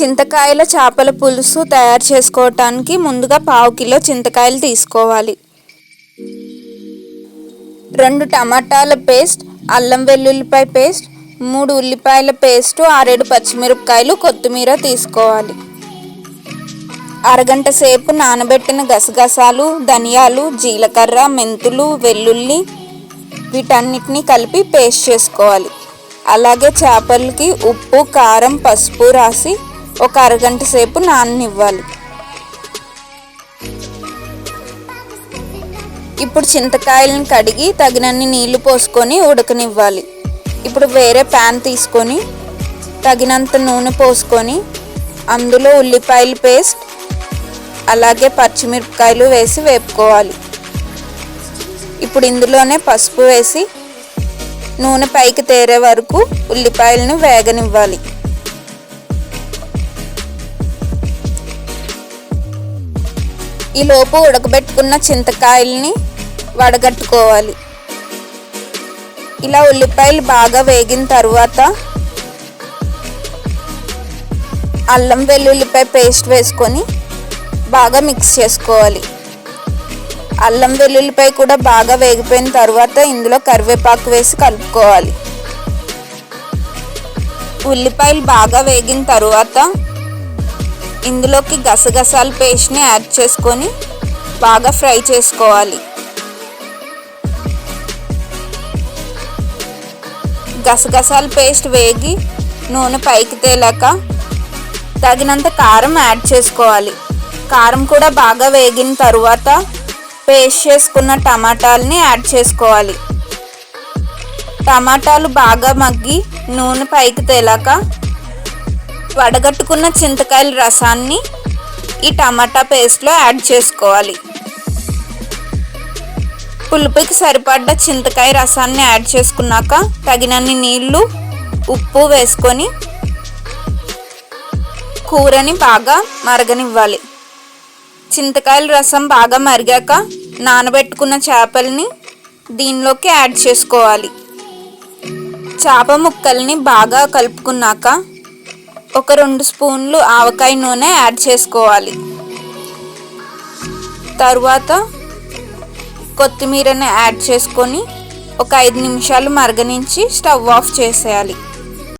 చింతకాయల చేపల పులుసు తయారు చేసుకోవటానికి ముందుగా 1/2 కిలో చింతకాయలు తీసుకోవాలి. 2 టమాటాల పేస్ట్, అల్లం వెల్లుల్లిపాయ పేస్ట్, 3 ఉల్లిపాయల పేస్ట్, 6-7 పచ్చిమిరపకాయలు, కొత్తిమీర తీసుకోవాలి. అరగంట సేపు నానబెట్టిన గసగసాలు, ధనియాలు, జీలకర్ర, మెంతులు, వెల్లుల్లి వీటన్నిటిని కలిపి పేస్ట్ చేసుకోవాలి. అలాగే చేపలకి ఉప్పు, కారం, పసుపు రాసి ఒక అరగంట సేపు నాననివ్వాలి. ఇప్పుడు చింతకాయలను కడిగి తగినన్ని నీళ్లు పోసుకొని ఉడకనివ్వాలి. ఇప్పుడు వేరే ప్యాన్ తీసుకొని తగినంత నూనె పోసుకొని అందులో ఉల్లిపాయల పేస్ట్ అలాగే పచ్చిమిరపకాయలు వేసి వేపుకోవాలి. ఇప్పుడు ఇందులోనే పసుపు వేసి నూనె పైకి తేరే వరకు ఉల్లిపాయలను వేగనివ్వాలి. ఈలోపు ఉడకబెట్టుకున్న చింతకాయల్ని వడగట్టుకోవాలి. ఇలా ఉల్లిపాయలు బాగా వేగిన తర్వాత అల్లం వెల్లుల్లిపాయ పేస్ట్ వేసుకొని బాగా మిక్స్ చేసుకోవాలి. అల్లం వెల్లుల్లిపాయ కూడా బాగా వేగిపోయిన తర్వాత ఇందులో కరివేపాకు వేసి కలుపుకోవాలి. ఉల్లిపాయలు బాగా వేగిన తర్వాత ఇందులోకి గసగసాల పేస్ట్ని యాడ్ చేసుకొని బాగా ఫ్రై చేసుకోవాలి. గసగసాల పేస్ట్ వేగి నూనె పైకి తేలాక తగినంత కారం యాడ్ చేసుకోవాలి. కారం కూడా బాగా వేగిన తర్వాత పేస్ట్ చేసుకున్న టమాటాలని యాడ్ చేసుకోవాలి. టమాటాలు బాగా మగ్గి నూనె పైకి తేలాక వడగట్టుకున్న చింతకాయల రసాన్ని ఈ టమాటా పేస్ట్లో యాడ్ చేసుకోవాలి. పులుపుకి సరిపడ్డ చింతకాయ రసాన్ని యాడ్ చేసుకున్నాక తగినన్ని నీళ్లు, ఉప్పు వేసుకొని కూరని బాగా మరగనివ్వాలి. చింతకాయల రసం బాగా మరిగాక నానబెట్టుకున్న చేపల్ని దీనిలోకి యాడ్ చేసుకోవాలి. చేప ముక్కల్ని బాగా కలుపుకున్నాక ఒక 2 స్పూన్లు ఆవకాయ నూనె యాడ్ చేసుకోవాలి. తరువాత కొత్తిమీరని యాడ్ చేసుకొని ఒక 5 నిమిషాలు మరగనించి స్టవ్ ఆఫ్ చేసేయాలి.